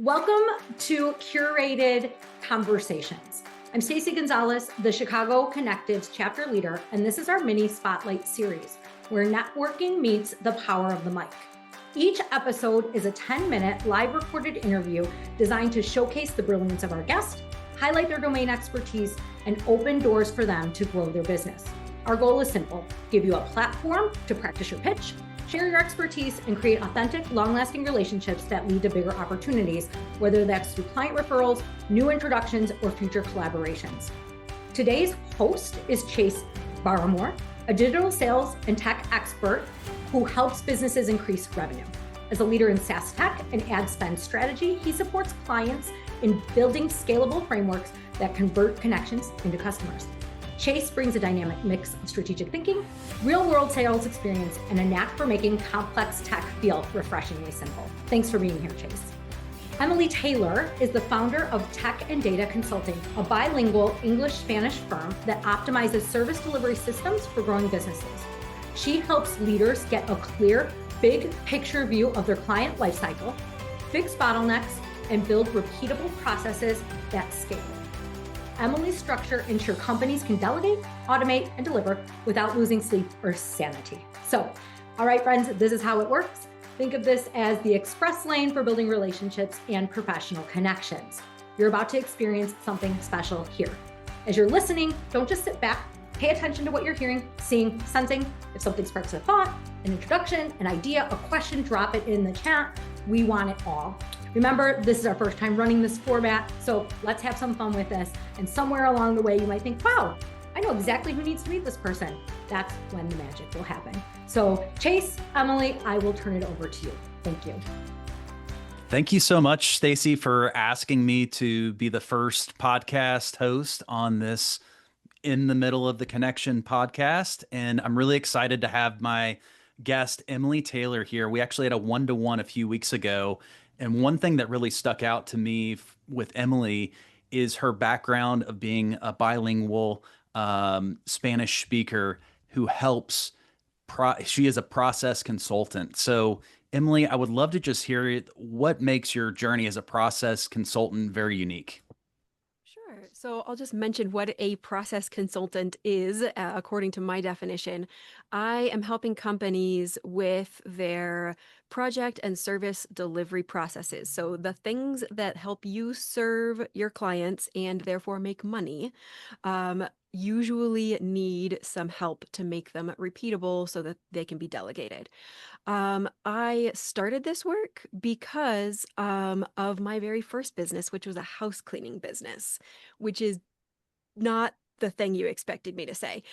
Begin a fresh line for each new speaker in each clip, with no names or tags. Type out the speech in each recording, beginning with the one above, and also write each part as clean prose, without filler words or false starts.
Welcome to Curated Conversations. I'm Stacey Gonzalez, the Chicago Connective Chapter leader, and this is our mini spotlight series where networking meets the power of the mic. Each episode is a 10-minute live recorded interview designed to showcase the brilliance of our guest, highlight their domain expertise, and open doors for them to grow their business. Our goal is simple: give you a platform to practice your pitch, share your expertise, and create authentic, long-lasting relationships that lead to bigger opportunities, whether that's through client referrals, new introductions, or future collaborations. Today's host is Chase Barmore, a digital sales and tech expert who helps businesses increase revenue. As a leader in SaaS tech and ad spend strategy, he supports clients in building scalable frameworks that convert connections into customers. Chase brings a dynamic mix of strategic thinking, real-world sales experience, and a knack for making complex tech feel refreshingly simple. Thanks for being here, Chase. Emily Taylor is the founder of Tech and Data Consulting, a bilingual English-Spanish firm that optimizes service delivery systems for growing businesses. She helps leaders get a clear, big picture view of their client lifecycle, fix bottlenecks, and build repeatable processes that scale. Emily's structure ensures companies can delegate, automate, and deliver without losing sleep or sanity. So, all right, friends, this is how it works. Think of this as the express lane for building relationships and professional connections. You're about to experience something special here. As you're listening, don't just sit back. Pay attention to what you're hearing, seeing, sensing. If something sparks a thought, an introduction, an idea, a question, drop it in the chat. We want it all. Remember, this is our first time running this format, so let's have some fun with this. And somewhere along the way, you might think, wow, I know exactly who needs to meet this person. That's when the magic will happen. So Chase, Emily, I will turn it over to you. Thank you.
Thank you so much, Stacey, for asking me to be the first podcast host on this In the Middle of the Connection podcast. And I'm really excited to have my guest, Emily Taylor, here. We actually had a one-to-one a few weeks ago. And one thing that really stuck out to me with Emily is her background of being a bilingual Spanish speaker who helps. She is a process consultant. So, Emily, I would love to just hear what makes your journey as a process consultant very unique.
Sure. So I'll just mention what a process consultant is, according to my definition. I am helping companies with their project and service delivery processes. So the things that help you serve your clients and therefore make money, usually need some help to make them repeatable so that they can be delegated. I started this work because of my very first business, which was a house cleaning business, which is not the thing you expected me to say.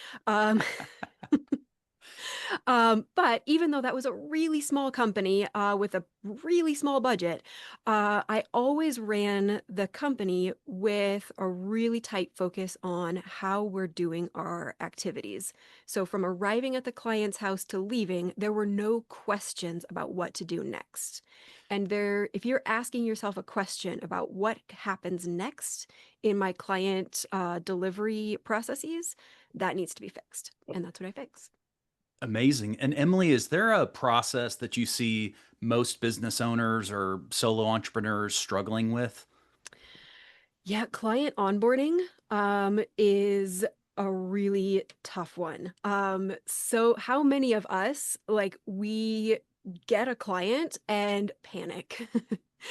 But even though that was a really small company with a really small budget, I always ran the company with a really tight focus on how we're doing our activities. So from arriving at the client's house to leaving, there were no questions about what to do next. And if you're asking yourself a question about what happens next in my client delivery processes, that needs to be fixed. And that's what I fix.
Amazing. And Emily, is there a process that you see most business owners or solo entrepreneurs struggling with?
Yeah, client onboarding is a really tough one. So how many of us, we get a client and panic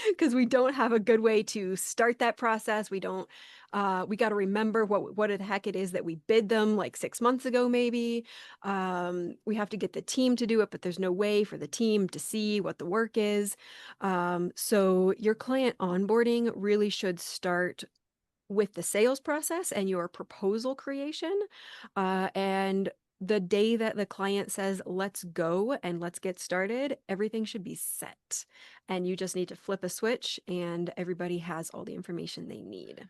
because we don't have a good way to start that process. We got to remember what the heck it is that we bid them like 6 months ago, maybe. We have to get the team to do it, but there's no way for the team to see what the work is. So your client onboarding really should start with the sales process and your proposal creation. And the day that the client says, let's go and let's get started, everything should be set. And you just need to flip a switch and everybody has all the information they need.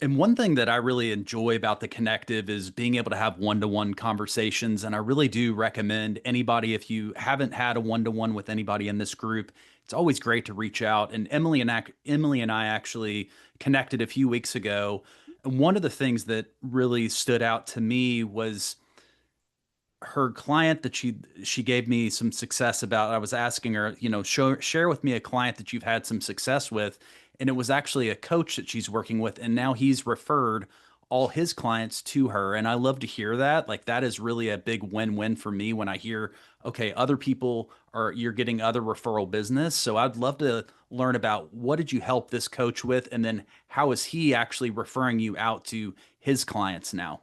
And one thing that I really enjoy about the Connective is being able to have one-to-one conversations. And I really do recommend anybody, if you haven't had a one-to-one with anybody in this group, it's always great to reach out. And Emily and I actually connected a few weeks ago. And one of the things that really stood out to me was her client that she gave me some success about. I was asking her, share with me a client that you've had some success with, and it was actually a coach that she's working with, and now he's referred all his clients to her. And I love to hear that. Like, that is really a big win-win for me when I hear, okay, other people are, you're getting other referral business. So I'd love to learn about, what did you help this coach with, and then how is he actually referring you out to his clients now?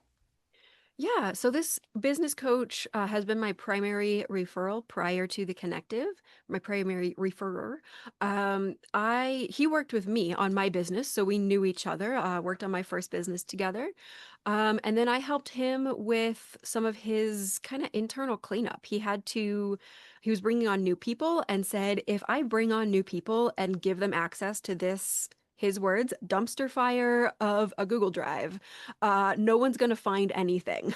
Yeah, so this business coach has been my primary referral prior to the Connective, my primary referrer. I He worked with me on my business, so we knew each other. Worked on my first business together, and then I helped him with some of his kind of internal cleanup. He was bringing on new people and said, if I bring on new people and give them access to this, his words, dumpster fire of a Google Drive, no one's going to find anything.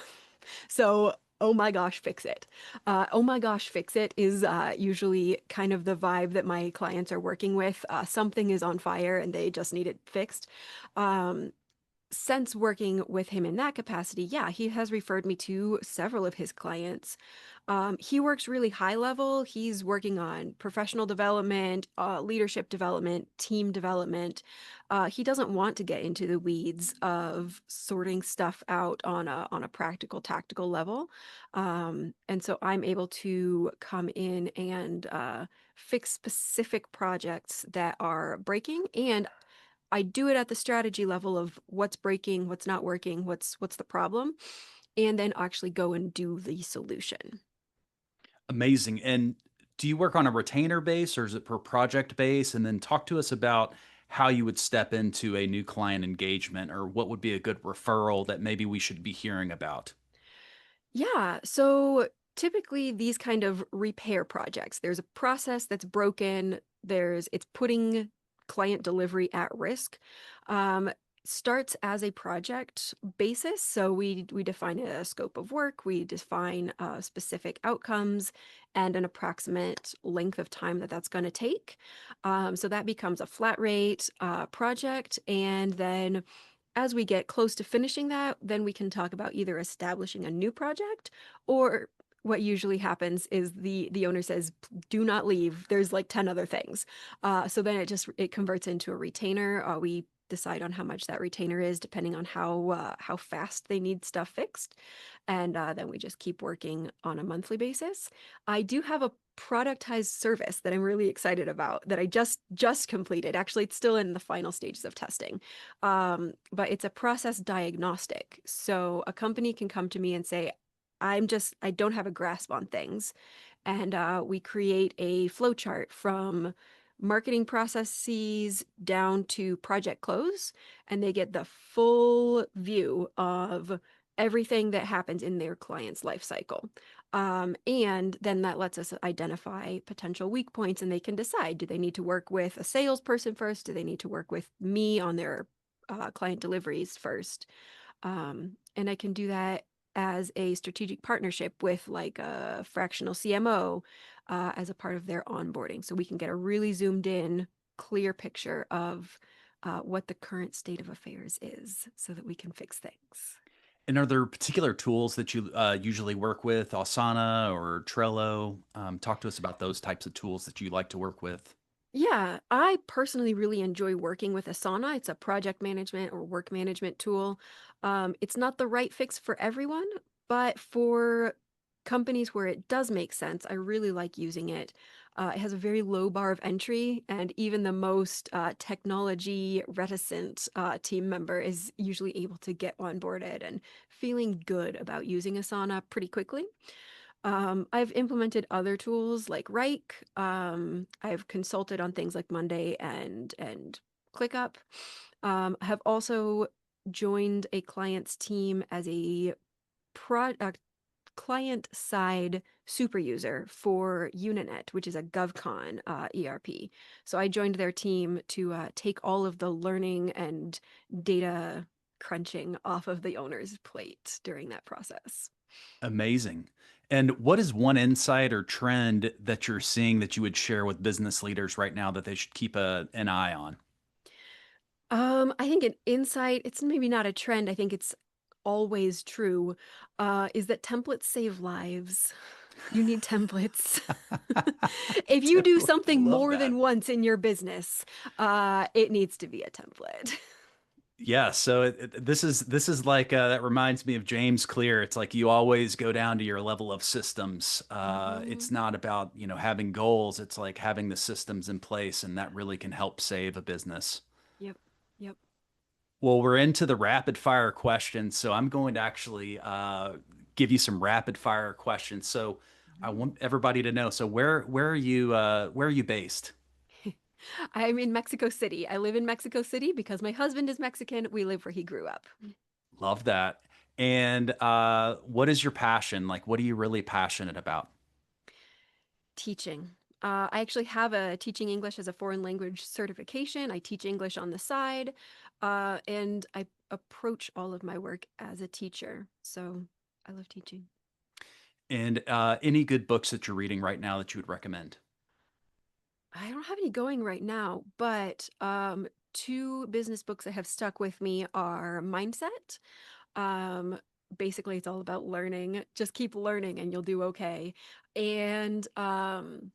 So, oh my gosh, fix it. Oh my gosh, fix it is usually kind of the vibe that my clients are working with. Something is on fire and they just need it fixed. Um, since working with him in that capacity, yeah, he has referred me to several of his clients. He works really high level. He's working on professional development, leadership development, team development. He doesn't want to get into the weeds of sorting stuff out on a practical, tactical level. And so I'm able to come in and fix specific projects that are breaking, and I do it at the strategy level of what's breaking, what's not working, what's the problem, and then actually go and do the solution.
Amazing. And do you work on a retainer base, or is it per project base? And then talk to us about how you would step into a new client engagement, or what would be a good referral that maybe we should be hearing about.
Yeah, so typically these kind of repair projects, there's a process that's broken, it's putting client delivery at risk. Um, Starts as a project basis. So we define a scope of work, we define specific outcomes and an approximate length of time that that's going to take. So that becomes a flat rate project, and then as we get close to finishing that, then we can talk about either establishing a new project, or what usually happens is the owner says, do not leave. There's like 10 other things. So then it converts into a retainer. We decide on how much that retainer is depending on how fast they need stuff fixed. And then we just keep working on a monthly basis. I do have a productized service that I'm really excited about that I just completed. Actually, it's still in the final stages of testing. But it's a process diagnostic. So a company can come to me and say, I don't have a grasp on things. And we create a flow chart from marketing processes down to project close. And they get the full view of everything that happens in their client's life cycle. And then that lets us identify potential weak points, and they can decide, do they need to work with a salesperson first? Do they need to work with me on their client deliveries first? And I can do that as a strategic partnership with like a fractional CMO as a part of their onboarding. So we can get a really zoomed in, clear picture of what the current state of affairs is so that we can fix things.
And are there particular tools that you usually work with, Asana or Trello? Talk to us about those types of tools that you like to work with.
Yeah, I personally really enjoy working with Asana. It's a project management or work management tool. It's not the right fix for everyone, but for companies where it does make sense, I really like using it. It has a very low bar of entry, and even the most technology reticent team member is usually able to get onboarded and feeling good about using Asana pretty quickly. I've implemented other tools like Rike. I've consulted on things like Monday and ClickUp. Have also joined a client's team as a client side super user for Uninet, which is a GovCon ERP. So I joined their team to take all of the learning and data crunching off of the owner's plate during that process.
Amazing. And what is one insight or trend that you're seeing that you would share with business leaders right now that they should keep an eye on?
I think an insight, it's maybe not a trend. I think it's always true, is that templates save lives. You need templates. If you do something
Love
more
that.
than once in your business, it needs to be a template.
Yeah, so this is like that reminds me of James Clear. It's like you always go down to your level of systems. It's not about, having goals. It's like having the systems in place, and that really can help save a business.
Yep. Yep.
Well, we're into the rapid fire questions, so I'm going to actually give you some rapid fire questions. So I want everybody to know. So where are you based?
I'm in Mexico City. I live in Mexico City because my husband is Mexican. We live where he grew up.
Love that. And what is your passion? Like, what are you really passionate about?
Teaching. I actually have a teaching English as a foreign language certification. I teach English on the side, and I approach all of my work as a teacher. So I love teaching.
And any good books that you're reading right now that you would recommend?
I don't have any going right now, but two business books that have stuck with me are Mindset. Um, Basically, it's all about learning. Just keep learning and you'll do okay. And The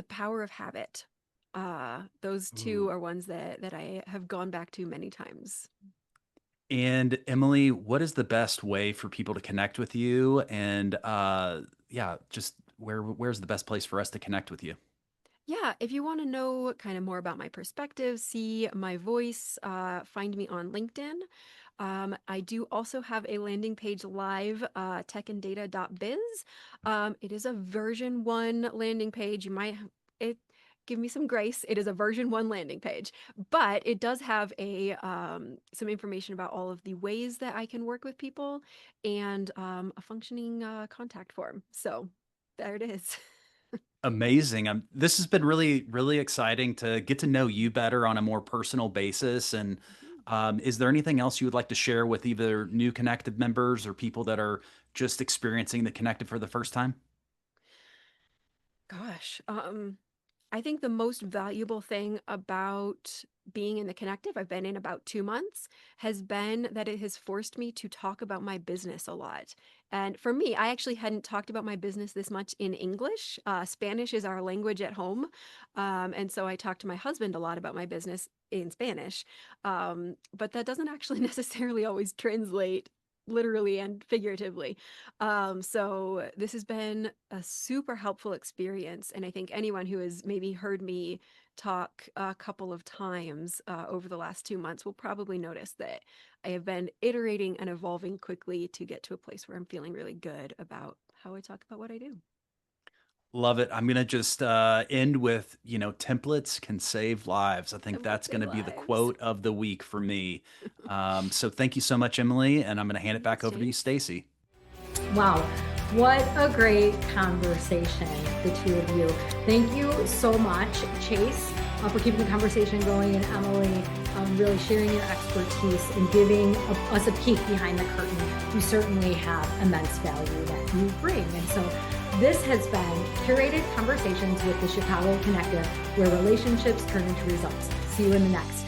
Power of Habit. Those two
Ooh.
are ones that I have gone back to many times.
And Emily, what is the best way for people to connect with you? And yeah, just where's the best place for us to connect with you?
Yeah, if you want to know kind of more about my perspective, see my voice, find me on LinkedIn. I do also have a landing page live, techanddata.biz. It is a version 1 landing page. You might give me some grace. It is a version 1 landing page, but it does have some information about all of the ways that I can work with people and a functioning contact form. So there it is.
Amazing. This has been really, really exciting to get to know you better on a more personal basis. And is there anything else you would like to share with either new Connective members or people that are just experiencing the Connective for the first time?
Gosh, I think the most valuable thing about being in the Connective, I've been in about 2 months, has been that it has forced me to talk about my business a lot. And for me, I actually hadn't talked about my business this much in English. Spanish is our language at home. And so I talk to my husband a lot about my business in Spanish. But that doesn't actually necessarily always translate literally and figuratively. So this has been a super helpful experience. And I think anyone who has maybe heard me talk a couple of times over the last 2 months will probably notice that I have been iterating and evolving quickly to get to a place where I'm feeling really good about how I talk about what I do.
Love it. I'm going to just end with, templates can save lives. I think
Templates
that's going
save
to be the
lives.
quote of the week for me. So thank you so much, Emily. And I'm going to hand it back
Thanks,
over to you,
Chase.
Stacy.
Wow, what a great conversation, the two of you. Thank you so much, Chase, for keeping the conversation going, and Emily, really sharing your expertise and giving us a peek behind the curtain. You certainly have immense value that you bring. And so this has been Curated Conversations with the Chicago Connective, where relationships turn into results. See you in the next.